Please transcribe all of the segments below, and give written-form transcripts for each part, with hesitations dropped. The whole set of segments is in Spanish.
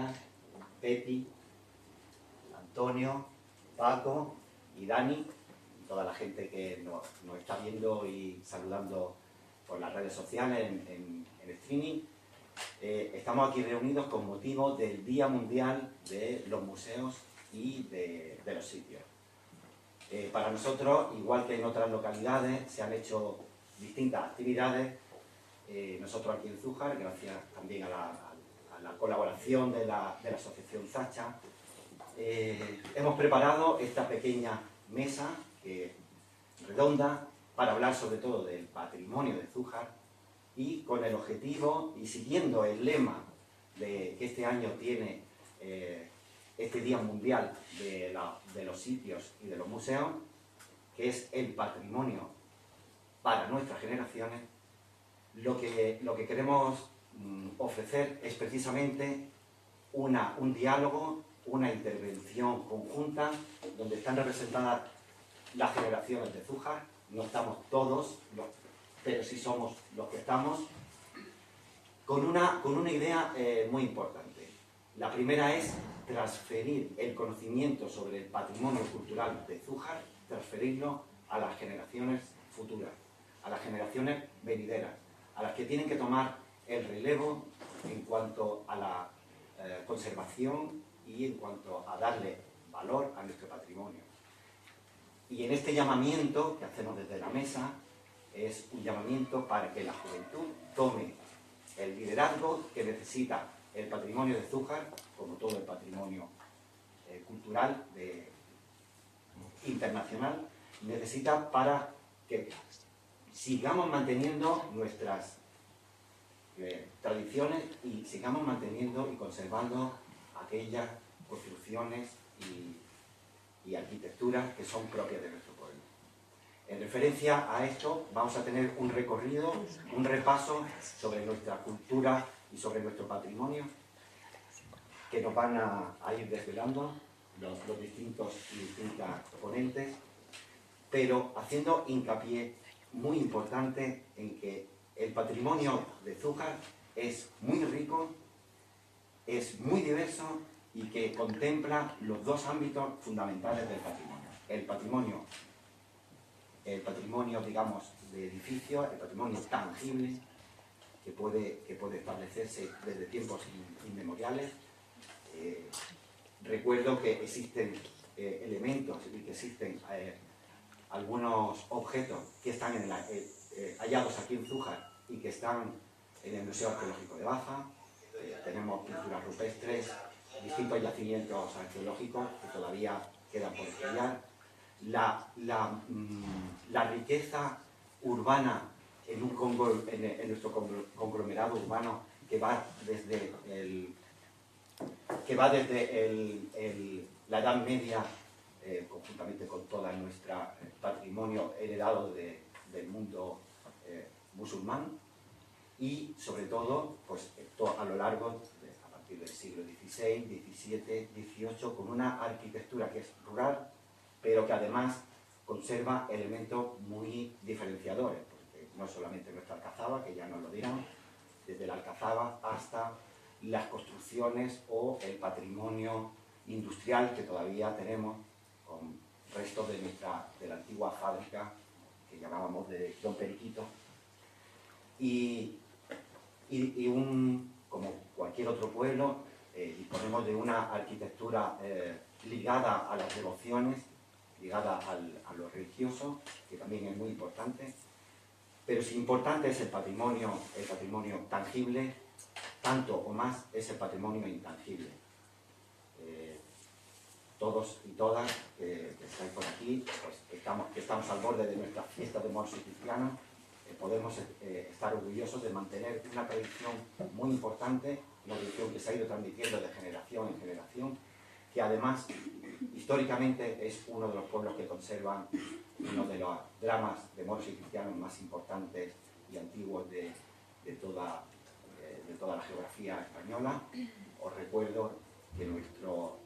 Virginia, Pepi, Antonio, Paco y Dani, y toda la gente que nos está viendo y saludando por las redes sociales en streaming. Estamos aquí reunidos con motivo del Día Mundial de los Museos y de los Sitios. Para nosotros, igual que en otras localidades, se han hecho distintas actividades. Nosotros aquí en Zújar, gracias también a la colaboración de la asociación Zacha, hemos preparado esta pequeña mesa redonda para hablar sobre todo del patrimonio de Zújar, y con el objetivo y siguiendo el lema que este año tiene este Día Mundial de los Sitios y de los Museos, que es el patrimonio para nuestras generaciones. Lo que queremos ofrecer es precisamente un diálogo, una intervención conjunta, donde están representadas las generaciones de Zújar. No estamos todos, pero sí somos los que estamos, con una idea muy importante. La primera es transferir el conocimiento sobre el patrimonio cultural de Zújar, transferirlo a las generaciones futuras, a las generaciones venideras, a las que tienen que tomar el relevo en cuanto a la conservación y en cuanto a darle valor a nuestro patrimonio. Y en este llamamiento que hacemos desde la mesa, es un llamamiento para que la juventud tome el liderazgo que necesita el patrimonio de Zújar, como todo el patrimonio cultural internacional, necesita para que sigamos manteniendo nuestras tradiciones y sigamos manteniendo y conservando aquellas construcciones y arquitecturas que son propias de nuestro pueblo. En referencia a esto, vamos a tener un recorrido, un repaso sobre nuestra cultura y sobre nuestro patrimonio, que nos van a ir desvelando los distintos y distintas ponentes, pero haciendo hincapié muy importante en que el patrimonio de Zújar es muy rico, es muy diverso y que contempla los dos ámbitos fundamentales del patrimonio. El patrimonio, digamos, de edificios, el patrimonio tangible, que puede establecerse desde tiempos inmemoriales. Recuerdo que existen elementos y que existen algunos objetos que están hallados aquí en Zújar y que están en el Museo Arqueológico de Baza. Tenemos pinturas rupestres, distintos yacimientos arqueológicos que todavía quedan por estudiar. La riqueza urbana en nuestro conglomerado urbano que va desde la Edad Media, conjuntamente con todo nuestro patrimonio heredado del mundo musulmán, y sobre todo pues, a lo largo, a partir del siglo XVI, XVII, XVIII, con una arquitectura que es rural, pero que además conserva elementos muy diferenciadores, porque no solamente nuestra alcazaba, que ya nos lo dirán, desde la alcazaba hasta las construcciones o el patrimonio industrial que todavía tenemos, con restos de la antigua fábrica que llamábamos de Don Periquito, y como cualquier otro pueblo, disponemos de una arquitectura ligada a las devociones, ligada a lo religioso, que también es muy importante, pero si importante es el patrimonio tangible, tanto o más es el patrimonio intangible. Todos y todas que estáis por aquí, pues que estamos al borde de nuestra fiesta de moros y cristianos, podemos estar orgullosos de mantener una tradición muy importante, una tradición que se ha ido transmitiendo de generación en generación, que además históricamente es uno de los pueblos que conservan uno de los dramas de moros y cristianos más importantes y antiguos de toda la geografía española. Os recuerdo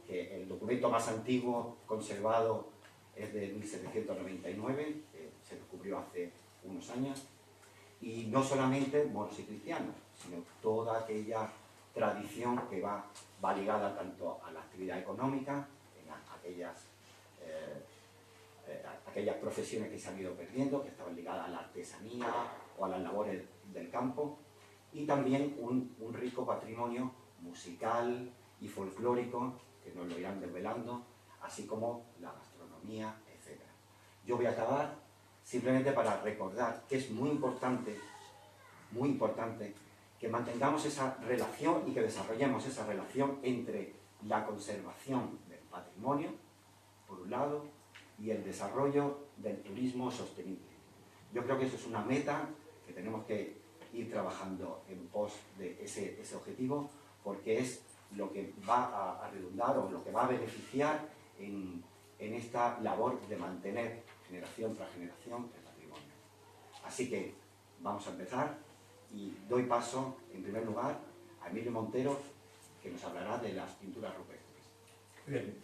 que el documento más antiguo conservado es de 1799, que se descubrió hace unos años, y no solamente moros y cristianos, sino toda aquella tradición que va ligada tanto a la actividad económica, en aquellas profesiones que se han ido perdiendo, que estaban ligadas a la artesanía o a las labores del campo, y también un rico patrimonio musical y folclórico que nos lo irán desvelando, así como la gastronomía, etc. Yo voy a acabar simplemente para recordar que es muy importante que mantengamos esa relación y que desarrollemos esa relación entre la conservación del patrimonio, por un lado, y el desarrollo del turismo sostenible. Yo creo que eso es una meta que tenemos que ir trabajando en pos de ese objetivo, porque es lo que va a redundar o lo que va a beneficiar en esta labor de mantener generación tras generación el patrimonio. Así que vamos a empezar y doy paso, en primer lugar, a Emilio Montero, que nos hablará de las pinturas rupestres. Bien.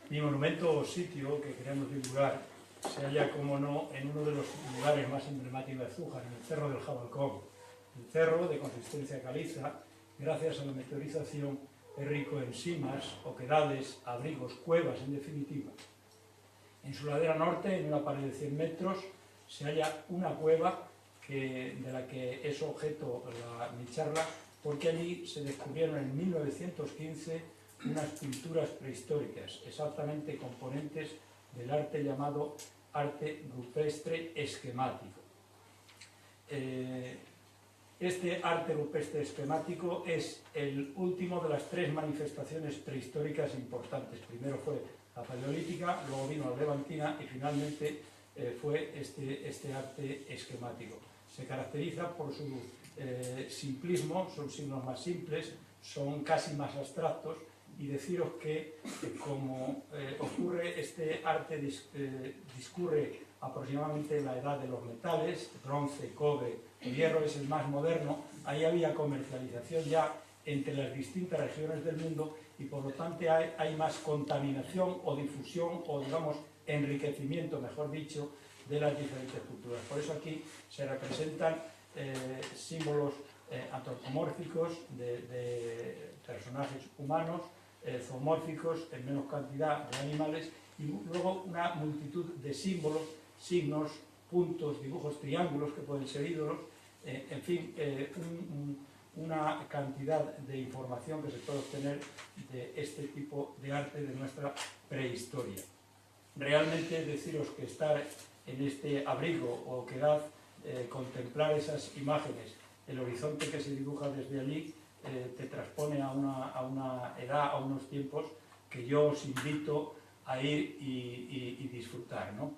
Mi monumento o sitio que queremos divulgar se halla, como no, en uno de los lugares más emblemáticos de Zújar, en el Cerro del Jabalcón. El cerro, de consistencia caliza, gracias a la meteorización, es rico en simas, oquedades, abrigos, cuevas, en definitiva. En su ladera norte, en una pared de 100 metros, se halla una cueva de la que es objeto mi charla, porque allí se descubrieron en 1915 unas pinturas prehistóricas, exactamente componentes del arte llamado arte rupestre esquemático. Este arte rupestre esquemático es el último de las 3 manifestaciones prehistóricas importantes. Primero fue la paleolítica, luego vino la levantina y finalmente fue este arte esquemático. Se caracteriza por su simplismo, son signos más simples, son casi más abstractos, y deciros que como ocurre, este arte discurre aproximadamente en la edad de los metales, bronce, cobre, el hierro es el más moderno, ahí había comercialización ya entre las distintas regiones del mundo y por lo tanto hay más contaminación o difusión o digamos enriquecimiento, mejor dicho, de las diferentes culturas. Por eso aquí se representan símbolos antropomórficos de personajes humanos, zoomórficos en menos cantidad de animales y luego una multitud de símbolos, signos, puntos, dibujos, triángulos que pueden ser ídolos, en fin, una cantidad de información que se puede obtener de este tipo de arte de nuestra prehistoria. Realmente deciros que estar en este abrigo o oquedad, contemplar esas imágenes, el horizonte que se dibuja desde allí, te transpone a una edad, a unos tiempos que yo os invito a ir y disfrutar, ¿no?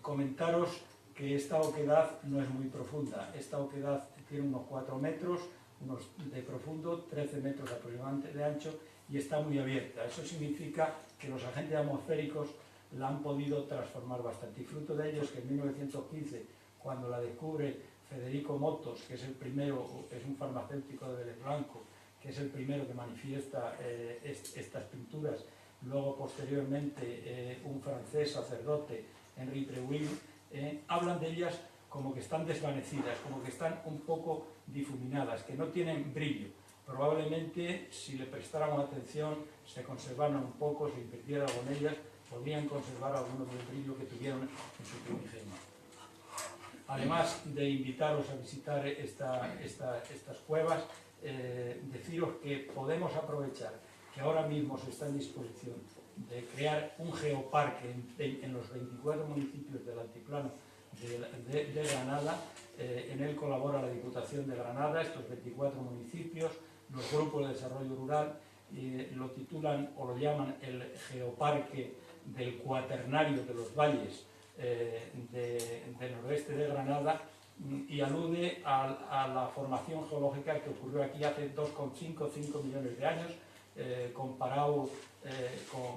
Comentaros que esta oquedad no es muy profunda. Esta oquedad tiene unos 4 metros de profundo, 13 metros aproximadamente de ancho y está muy abierta. Eso significa que los agentes atmosféricos la han podido transformar bastante. Y fruto de ello es que en 1915, cuando la descubre Federico Motos, que es el primero, es un farmacéutico de Vélez Blanco, que es el primero que manifiesta estas pinturas, luego posteriormente un francés sacerdote, Henri Preuil, hablan de ellas como que están desvanecidas, como que están un poco difuminadas, que no tienen brillo. Probablemente, si le prestáramos atención, se conservaran un poco, se invirtiera algo en ellas, podrían conservar algunos del brillo que tuvieron en su primigenio. Además de invitaros a visitar estas cuevas, deciros que podemos aprovechar que ahora mismo se está en disposición de crear un geoparque en los 24 municipios del altiplano de Granada. En él colabora la Diputación de Granada, estos 24 municipios, los grupos de desarrollo rural, lo titulan o lo llaman el Geoparque del Cuaternario de los Valles del noroeste de Granada, y alude a la formación geológica que ocurrió aquí hace 2,5 millones de años, comparado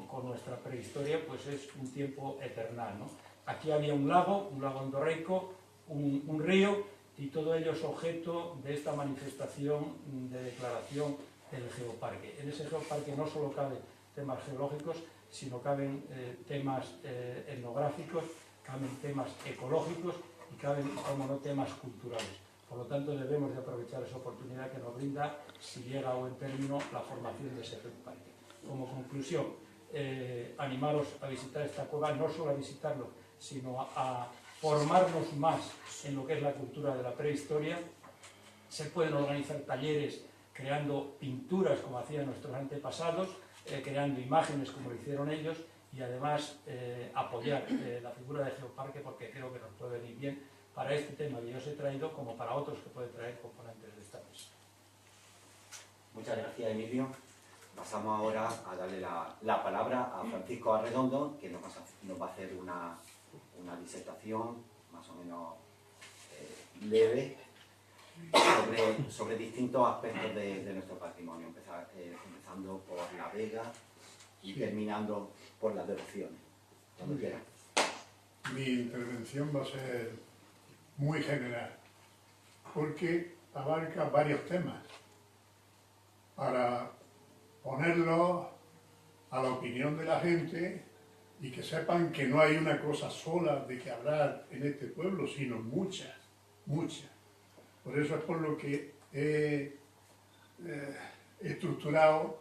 con nuestra prehistoria, pues es un tiempo eternal, ¿no? Aquí había un lago endorreico, un río, y todo ello es objeto de esta manifestación de declaración del geoparque. En ese geoparque no solo caben temas geológicos, sino caben temas etnográficos, caben temas ecológicos y caben, como no, temas culturales. Por lo tanto, debemos de aprovechar esa oportunidad que nos brinda, si llega a buen término, la formación de ese geoparque. Como conclusión, animaros a visitar esta cueva, no solo a visitarlo, sino a formarnos más en lo que es la cultura de la prehistoria. Se pueden organizar talleres creando pinturas como hacían nuestros antepasados, creando imágenes como lo hicieron ellos, y además apoyar la figura de geoparque, porque creo que nos puede venir bien para este tema que yo os he traído, como para otros que pueden traer componentes de esta mesa. Muchas gracias, Emilio. Pasamos ahora a darle la palabra a Francisco Arredondo, que nos va a hacer una disertación más o menos leve sobre distintos aspectos de nuestro patrimonio, empezando por la vega y terminando por las devociones. Cuando quiera. Mi intervención va a ser muy general, porque abarca varios temas, para ponerlos a la opinión de la gente y que sepan que no hay una cosa sola de que hablar en este pueblo, sino muchas, muchas. Por eso es por lo que he estructurado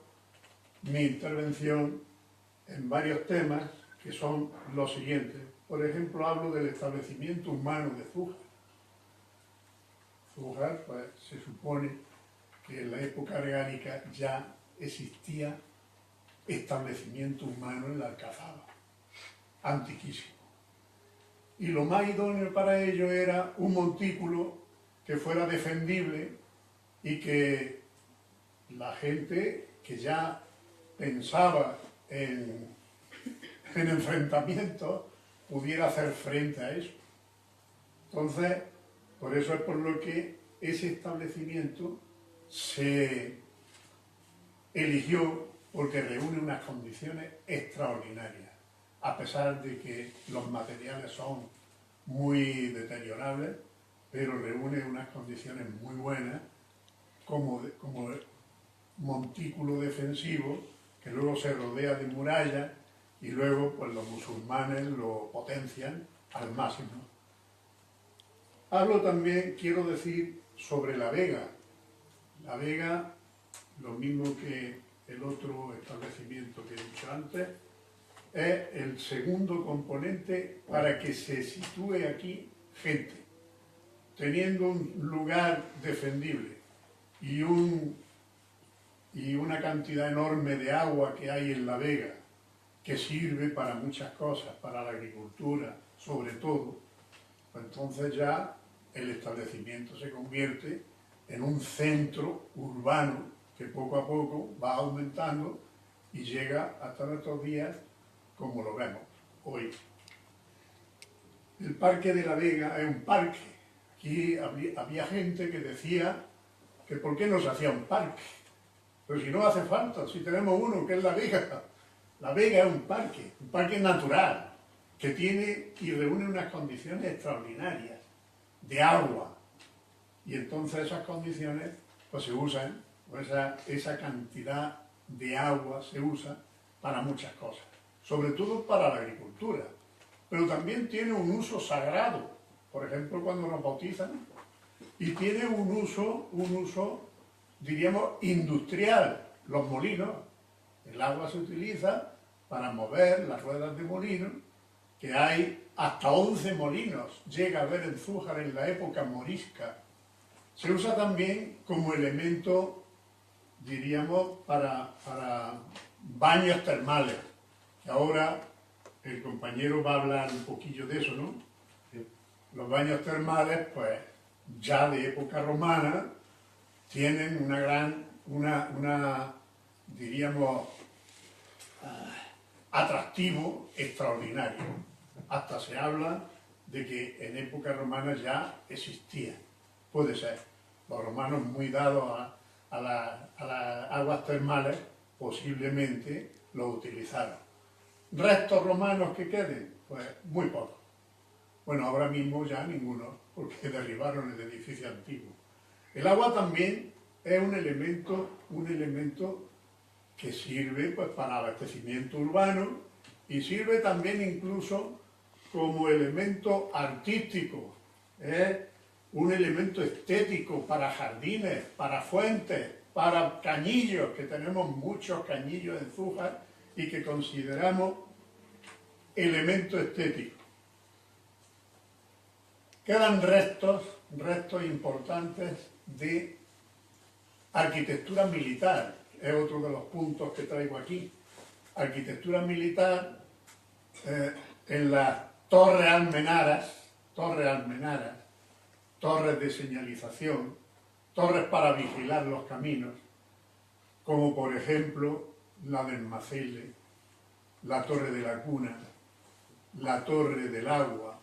mi intervención en varios temas que son los siguientes. Por ejemplo, hablo del establecimiento humano de Zújar. Zújar, pues, se supone que en la época orgánica ya existía establecimiento humano en la Alcazaba, antiquísimo. Y lo más idóneo para ello era un montículo que fuera defendible y que la gente que ya pensaba en enfrentamientos pudiera hacer frente a eso. Entonces, por eso es por lo que ese establecimiento se eligió, porque reúne unas condiciones extraordinarias, a pesar de que los materiales son muy deteriorables, pero reúne unas condiciones muy buenas como montículo defensivo, que luego se rodea de murallas y luego pues los musulmanes lo potencian al máximo. Hablo también, quiero decir, sobre la vega. La vega, lo mismo que el otro establecimiento que he dicho antes, es el segundo componente para que se sitúe aquí gente. Teniendo un lugar defendible y una cantidad enorme de agua que hay en la vega, que sirve para muchas cosas, para la agricultura sobre todo, pues entonces ya el establecimiento se convierte en un centro urbano que poco a poco va aumentando y llega hasta nuestros días como lo vemos hoy. El Parque de la Vega es un parque. Aquí había gente que decía que por qué no se hacía un parque. Pero si no hace falta, si tenemos uno que es la Vega. La Vega es un parque natural, que tiene y reúne unas condiciones extraordinarias de agua. Y entonces esas condiciones pues se usan, pues esa cantidad de agua se usa para muchas cosas, sobre todo para la agricultura. Pero también tiene un uso sagrado, por ejemplo cuando nos bautizan, y tiene un uso, diríamos, industrial, los molinos. El agua se utiliza para mover las ruedas de molino, que hay hasta 11 molinos, llega a haber en Zújar en la época morisca. Se usa también como elemento, diríamos, para baños termales, que ahora el compañero va a hablar un poquillo de eso, ¿no? Sí. Los baños termales, pues, ya de época romana, tienen diríamos, atractivo extraordinario. Hasta se habla de que en época romana ya existía. Puede ser. Los romanos, muy dados a las aguas termales, posiblemente lo utilizaron. ¿Restos romanos que queden? Pues muy pocos. Bueno, ahora mismo ya ninguno, porque derribaron el edificio antiguo. El agua también es un elemento que sirve pues, para abastecimiento urbano y sirve también incluso como elemento artístico. un elemento estético para jardines, para fuentes, para cañillos, que tenemos muchos cañillos en Zújar y que consideramos elemento estético. Quedan restos importantes de arquitectura militar, es otro de los puntos que traigo aquí. Arquitectura militar en las torres almenaras, torres de señalización, torres para vigilar los caminos, como por ejemplo la del Macele, la torre de la Cuna, la torre del Agua,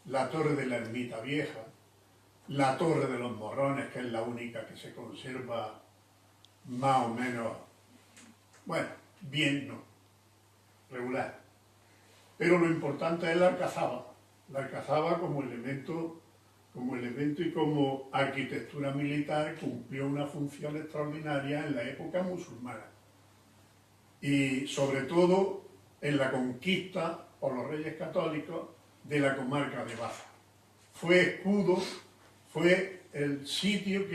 la torre de la Ermita Vieja, la torre de los Morrones, que es la única que se conserva más o menos, bueno, bien, no, regular. Pero lo importante es la Alcazaba como elemento y como arquitectura militar cumplió una función extraordinaria en la época musulmana. Y sobre todo en la conquista por los reyes católicos de la comarca de Baza. Fue escudo, fue el sitio,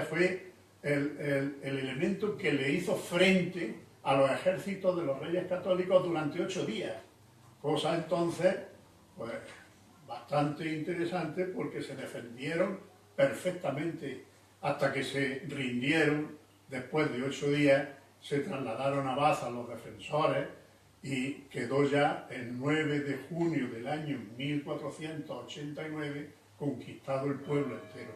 fue el elemento que le hizo frente a los ejércitos de los reyes católicos durante 8 días. Cosa entonces, pues, bastante interesante porque se defendieron perfectamente hasta que se rindieron. Después de 8 días se trasladaron a Baza los defensores y quedó ya el 9 de junio del año 1489 conquistado el pueblo entero.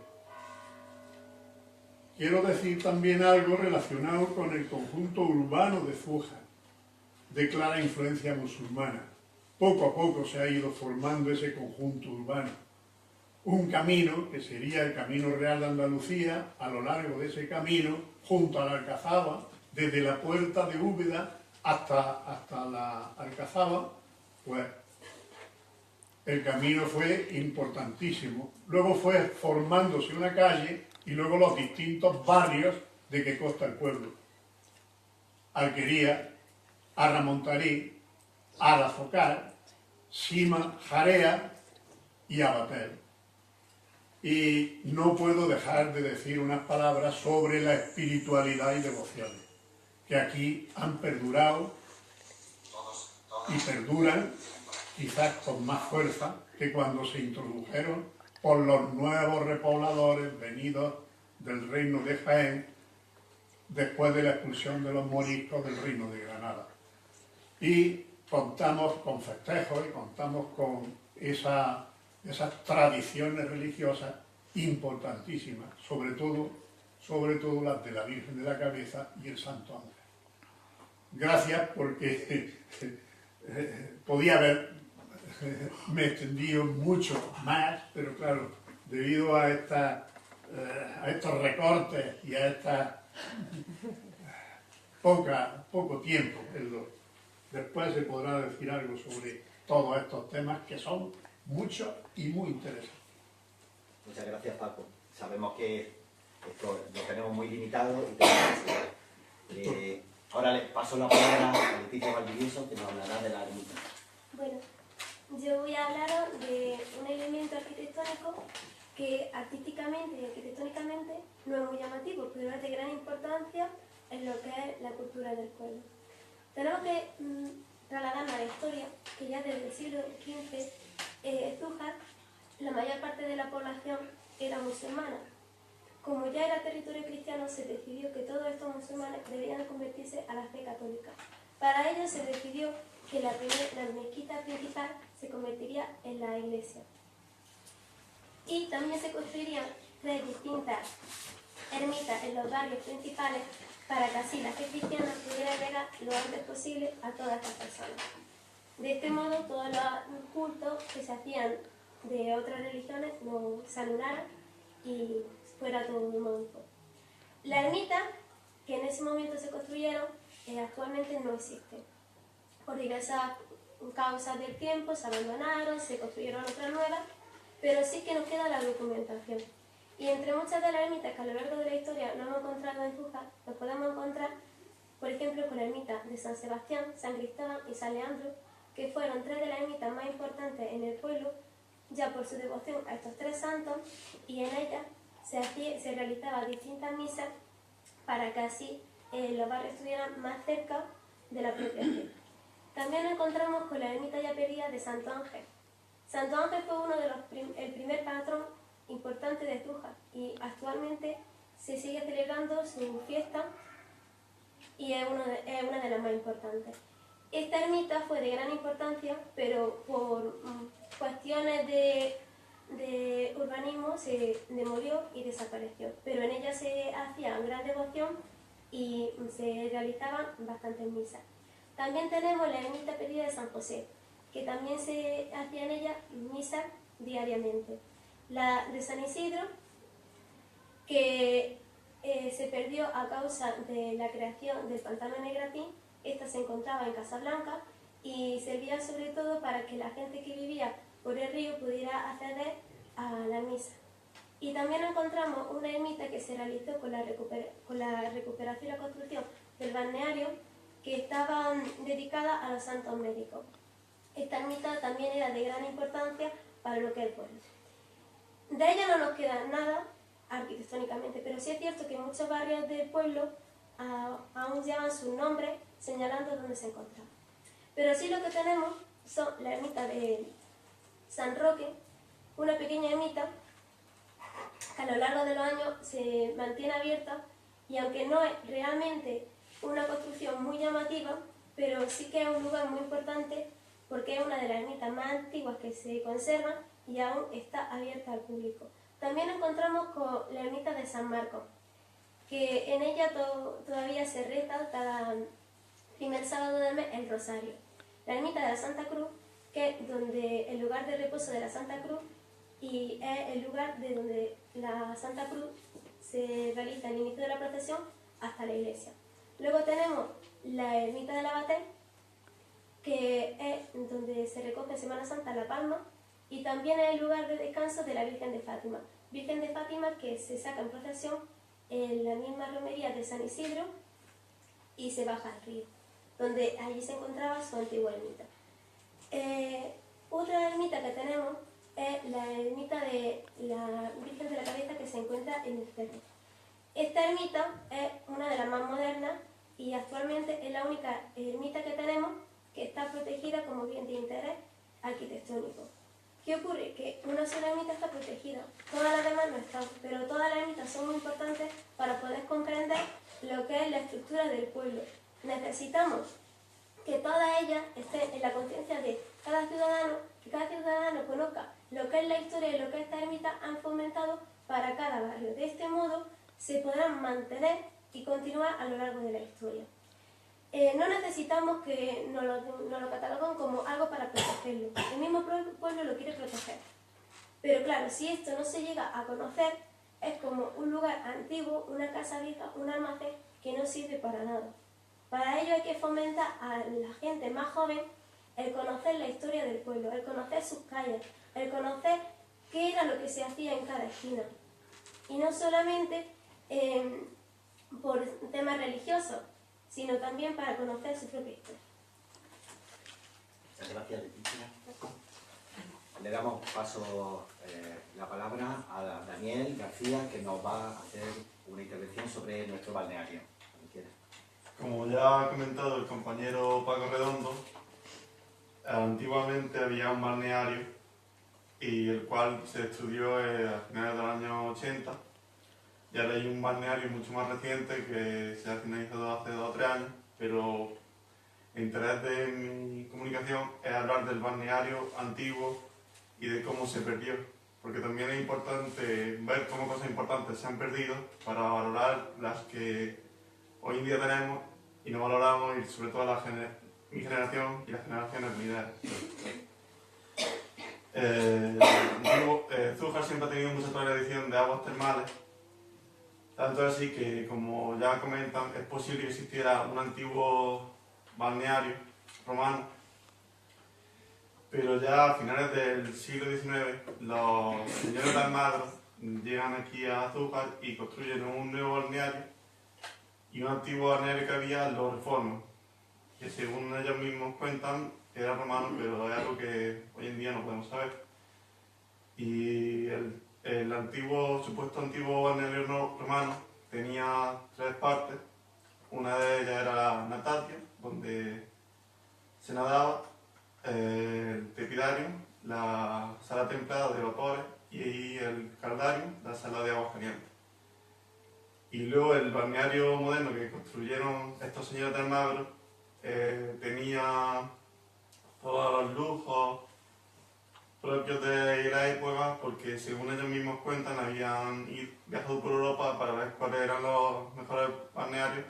Quiero decir también algo relacionado con el conjunto urbano de Zújar, de clara influencia musulmana. Poco a poco se ha ido formando ese conjunto urbano. Un camino, que sería el Camino Real de Andalucía, a lo largo de ese camino, junto a la Alcazaba, desde la puerta de Úbeda hasta la Alcazaba, pues el camino fue importantísimo. Luego fue formándose una calle y luego los distintos barrios de que consta el pueblo. Alquería, Arramontarí, Arazocar, Sima, Jarea y Abatel. Y no puedo dejar de decir unas palabras sobre la espiritualidad y devociones, que aquí han perdurado y perduran, quizás con más fuerza que cuando se introdujeron por los nuevos repobladores venidos del reino de Jaén después de la expulsión de los moriscos del reino de Granada. Y contamos con festejos y contamos con esas tradiciones religiosas importantísimas, sobre todo las de la Virgen de la Cabeza y el Santo Ángel. Gracias, porque podía haberme extendido mucho más, pero claro, debido a estos recortes y a esta poco tiempo, después se podrá decir algo sobre todos estos temas que son muchos y muy interesantes. Muchas gracias, Paco. Sabemos que esto lo tenemos muy limitado y ahora le paso la palabra a Leticia Valdivieso, que nos hablará de la ermita. Bueno, yo voy a hablaros de un elemento arquitectónico que artísticamente y arquitectónicamente no es muy llamativo, pero es de gran importancia en lo que es la cultura del pueblo. Tenemos que trasladarnos a la historia, que ya desde el siglo XV, Zújar, la mayor parte de la población era musulmana. Como ya era territorio cristiano, se decidió que todos estos musulmanes debían convertirse a la fe católica. Para ello se decidió que la mezquita principal se convertiría en la iglesia. Y también se construirían 3 distintas ermitas en los barrios principales para que así la fe cristiana pudiera llegar lo antes posible a todas estas personas. De este modo, todos los cultos que se hacían de otras religiones no se anularan y fuera todo único. La ermita, que en ese momento se construyeron, actualmente no existe. Por diversas causas del tiempo se abandonaron, se construyeron otras nuevas, pero sí que nos queda la documentación. Y entre muchas de las ermitas que a lo largo de la historia no hemos encontrado en Zújar, nos podemos encontrar, por ejemplo, con la ermita de San Sebastián, San Cristóbal y San Leandro, que fueron 3 de las ermitas más importantes en el pueblo ya por su devoción a estos tres santos, y en ella se realizaban distintas misas para que así los barrios estuvieran más cerca de la propia fe. También nos encontramos con la ermita ya perdida de Santo Ángel. Santo Ángel fue uno de el primer patrón importante de Zújar y actualmente se sigue celebrando su fiesta y es una de las más importantes. Esta ermita fue de gran importancia, pero por cuestiones de urbanismo se demolió y desapareció. Pero en ella se hacía gran devoción y se realizaban bastantes misas. También tenemos la ermita perdida de San José, que también se hacía en ella misas diariamente. La de San Isidro, que se perdió a causa de la creación del pantano Negratín. Esta se encontraba en Casablanca y servía sobre todo para que la gente que vivía por el río pudiera acceder a la misa. Y también encontramos una ermita que se realizó con la recuperación y la construcción del balneario, que estaba dedicada a los santos médicos. Esta ermita también era de gran importancia para lo que es el pueblo. De ella no nos queda nada arquitectónicamente, pero sí es cierto que muchos barrios del pueblo aún llevan sus nombres señalando dónde se encontraba. Pero sí lo que tenemos son la ermita de San Roque, una pequeña ermita que a lo largo de los años se mantiene abierta y aunque no es realmente una construcción muy llamativa, pero sí que es un lugar muy importante porque es una de las ermitas más antiguas que se conservan y aún está abierta al público. También nos encontramos con la ermita de San Marcos, que en ella todavía se reza cada primer sábado del mes el rosario. La ermita de la Santa Cruz, que es donde el lugar de reposo de la Santa Cruz y es el lugar de donde la Santa Cruz se realiza el inicio de la procesión hasta la iglesia. Luego tenemos la ermita de la Batel, que es donde se recoge en Semana Santa la palma, y también es el lugar de descanso de la Virgen de Fátima. Virgen de Fátima que se saca en procesión en la misma romería de San Isidro y se baja al río, donde allí se encontraba su antigua ermita. Otra ermita que tenemos es la ermita de la Virgen de la Cabeza, que se encuentra en el cerro. Esta ermita es una de las más modernas y actualmente es la única ermita que tenemos que está protegida como bien de interés arquitectónico. ¿Qué ocurre? Que una sola ermita está protegida, todas las demás no están, pero todas las ermitas son muy importantes para poder comprender lo que es la estructura del pueblo. Necesitamos que todas ellas estén en la conciencia de cada ciudadano, que cada ciudadano conozca lo que es la historia y lo que estas ermitas han fomentado para cada barrio. De este modo se podrán mantener y continuar a lo largo de la historia. No necesitamos que nos lo cataloguen como algo para protegerlo. El mismo pueblo lo quiere proteger. Pero claro, si esto no se llega a conocer, es como un lugar antiguo, una casa vieja, un almacén que no sirve para nada. Para ello hay que fomentar a la gente más joven el conocer la historia del pueblo, el conocer sus calles, el conocer qué era lo que se hacía en cada esquina. Y no solamente por temas religiosos, sino también para conocer su propia historia. Muchas gracias, Leticia. Le damos paso la palabra a Daniel García, que nos va a hacer una intervención sobre nuestro balneario. Como ya ha comentado el compañero Paco Redondo, antiguamente había un balneario y el cual se estudió a finales del año 80. Y ahora hay un balneario mucho más reciente que se ha finalizado hace 2 o 3 años, pero el interés de mi comunicación es hablar del balneario antiguo y de cómo se perdió, porque también es importante ver cómo cosas importantes se han perdido para valorar las que hoy en día tenemos y no valoramos, y sobre todo mi generación y las generaciones venideras. Zújar siempre ha tenido mucha tradición de aguas termales. Tanto así que, como ya comentan, es posible que existiera un antiguo balneario romano, pero ya a finales del siglo XIX los señores de Almagro llegan aquí a Zújar y construyen un nuevo balneario, y un antiguo balneario que había lo reforman, que según ellos mismos cuentan era romano, pero es algo que hoy en día no podemos saber. Y el supuesto antiguo balneario romano tenía 3 partes. Una de ellas era la Natatia, donde se nadaba, el Tepidario, la sala templada de vapores, y el Caldario, la sala de aguas calientes. Y luego el balneario moderno que construyeron estos señores de Almagro tenía todos los lujos propios de la época, porque según ellos mismos cuentan habían viajado por Europa para ver cuáles eran los mejores balnearios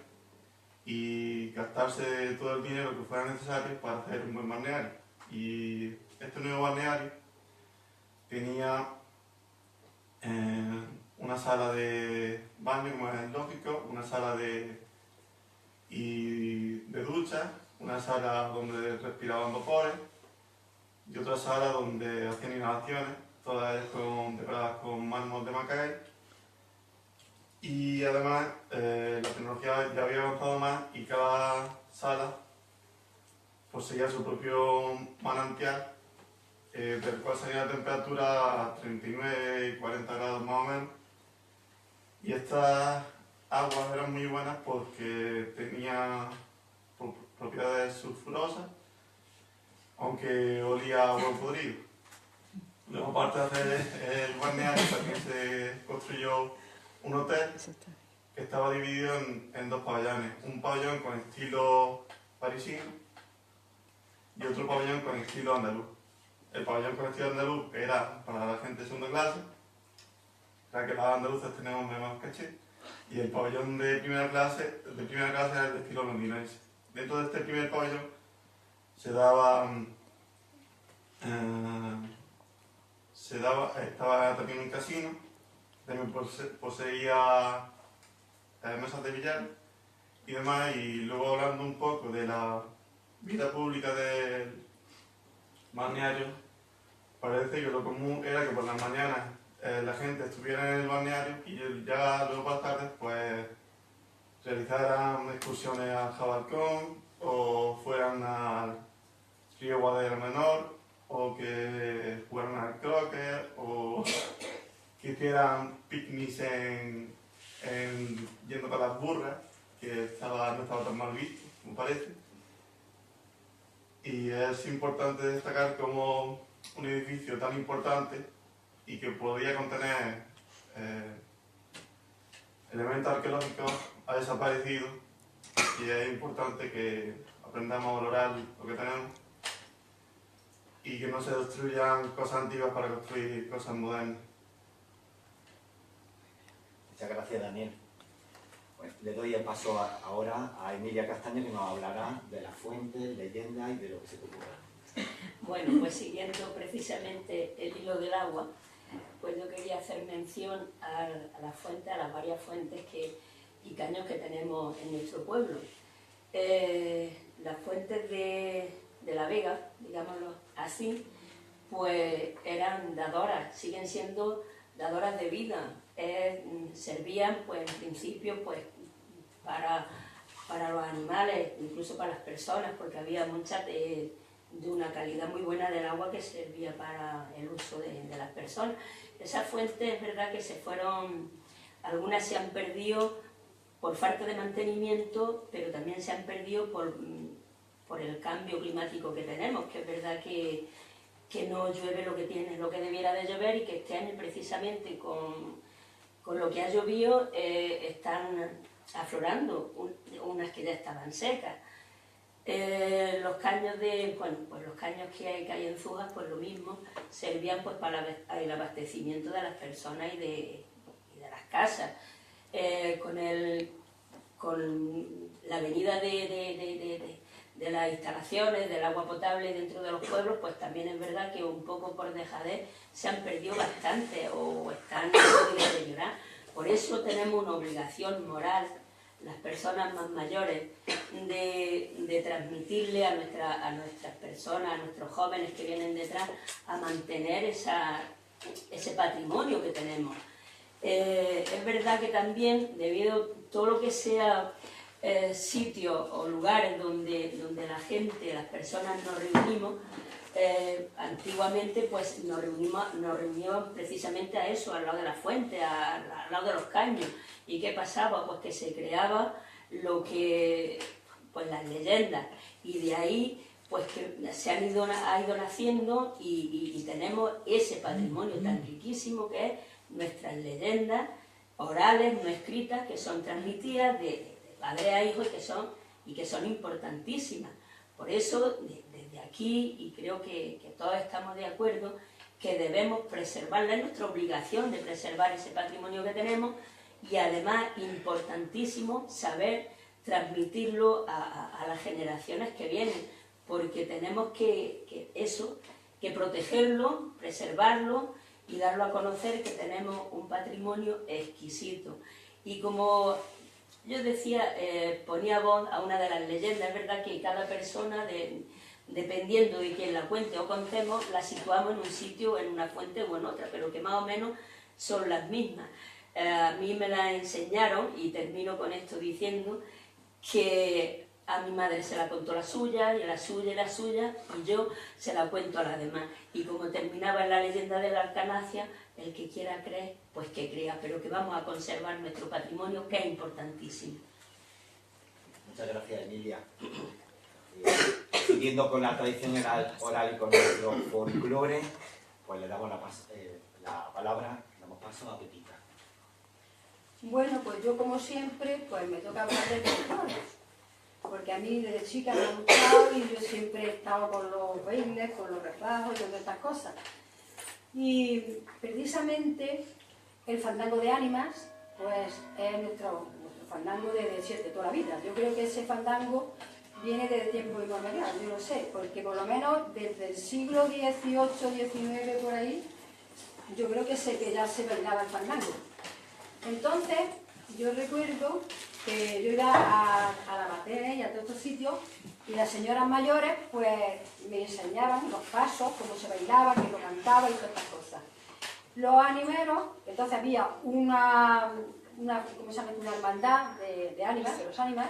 y gastarse todo el dinero que fuera necesario para hacer un buen balneario. Y este nuevo balneario tenía una sala de baño, como es lógico, una sala de ducha, una sala donde respiraban vapores y otra sala donde hacían inhalaciones, todas ellas decoradas con mármol de Macaé. Y además la tecnología ya había avanzado más y cada sala poseía su propio manantial, del cual salía la temperatura a 39 y 40 grados más o menos. Y estas aguas eran muy buenas porque tenían propiedades sulfurosas, aunque olía a huevo podrido. Luego, aparte de hacer el balneario, también se construyó un hotel que estaba dividido en 2 pabellones. Un pabellón con estilo parisino y otro pabellón con estilo andaluz. El pabellón con estilo andaluz era para la gente de segunda clase, ya que los andaluces tenemos menos caché, y el pabellón de primera clase era el de estilo londinense. Dentro de este primer pabellón estaba también un casino, también poseía mesas de billar y demás. Y luego, hablando un poco de la vida pública del balneario, parece que lo común era que por las mañanas la gente estuviera en el balneario y ya luego por las tardes pues realizaran excursiones al Jabalcón o fueran al río Guadalera Menor, o que jugaran al croquet, o que hicieran picnics yendo con las burras, que no estaba tan mal visto, como parece. Y es importante destacar como un edificio tan importante y que podía contener elementos arqueológicos ha desaparecido, y es importante que aprendamos a valorar lo que tenemos y que no se destruyan cosas antiguas para construir cosas modernas. Muchas gracias, Daniel. Bueno, le doy el paso ahora a Emilia Castaño, que nos hablará de las fuentes, leyendas y de lo que se te ocurra. Bueno, pues siguiendo precisamente el hilo del agua, pues yo quería hacer mención a las fuentes, a las varias fuentes y caños que tenemos en nuestro pueblo. Las fuentes de la Vega, digámoslo así, pues eran dadoras, siguen siendo dadoras de vida. Servían, pues en principio, pues para los animales, incluso para las personas, porque había muchas de una calidad muy buena del agua que servía para el uso de las personas. Esas fuentes, es verdad que algunas se han perdido por falta de mantenimiento, pero también se han perdido por el cambio climático que tenemos, que es verdad que no llueve lo que debiera de llover, y que este año precisamente con lo que ha llovido están aflorando unas que ya estaban secas. Los caños los caños que hay en Zújar, pues lo mismo, servían pues para el abastecimiento de las personas y de las casas. Con la venida de las instalaciones del agua potable dentro de los pueblos, pues también es verdad que un poco por dejadez se han perdido bastante o están en deteriorar. Por eso tenemos una obligación moral, las personas más mayores, de transmitirle a nuestras personas, a nuestros jóvenes que vienen detrás, a mantener ese patrimonio que tenemos. Es verdad que también, debido a todo lo que sea sitios o lugares donde la gente, las personas nos reunimos, antiguamente pues nos reuníamos precisamente a eso, al lado de la fuente, al lado de los caños. ¿Y qué pasaba? Pues que se creaba lo que, pues las leyendas, y de ahí pues que se ha ido naciendo y tenemos ese patrimonio tan riquísimo que es nuestras leyendas orales, no escritas, que son transmitidas de padre a hijo y que son importantísimas. Por eso, desde aquí, y creo que todos estamos de acuerdo, que debemos preservarla, es nuestra obligación de preservar ese patrimonio que tenemos, y además, importantísimo, saber transmitirlo a las generaciones que vienen, porque tenemos que protegerlo, preservarlo y darlo a conocer, que tenemos un patrimonio exquisito. Y como yo decía, ponía voz a una de las leyendas, es verdad que cada persona, dependiendo de quién la cuente o contemos, la situamos en un sitio, en una fuente o en otra, pero que más o menos son las mismas. A mí me la enseñaron, y termino con esto diciendo, que a mi madre se la contó la suya, y la suya y la suya, y yo se la cuento a las demás. Y como terminaba en la leyenda de la Alcanacia, el que quiera creer, pues que crea, pero que vamos a conservar nuestro patrimonio, que es importantísimo. Muchas gracias, Emilia. Siguiendo con la tradición oral y con nuestro folclore, pues le damos la palabra, damos paso a Pepita. Bueno, pues yo como siempre, pues me toca hablar de folclore, porque a mí desde chica me ha gustado y yo siempre he estado con los bailes, con los refrajos y con estas cosas. Y precisamente el fandango de ánimas, pues es nuestro fandango de toda la vida. Yo creo que ese fandango viene desde tiempo inmemorial, yo lo sé, porque por lo menos desde el siglo XVIII, XIX, por ahí, yo creo que ya se bailaba el fandango. Entonces, yo recuerdo que yo iba a la Matene y a todos estos sitios, y las señoras mayores pues me enseñaban los pasos, cómo se bailaba, que lo cantaba y todas estas cosas. Los animeros, entonces había una hermandad de ánimas, de los ánimas,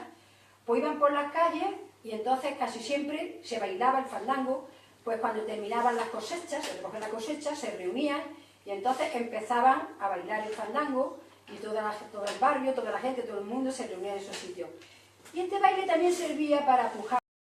pues iban por las calles y entonces casi siempre se bailaba el fandango, pues cuando terminaban las cosechas, se recogían la cosecha, se reunían y entonces empezaban a bailar el fandango, y todo el barrio, toda la gente, todo el mundo se reunía en esos sitios. Y este baile también servía para pujar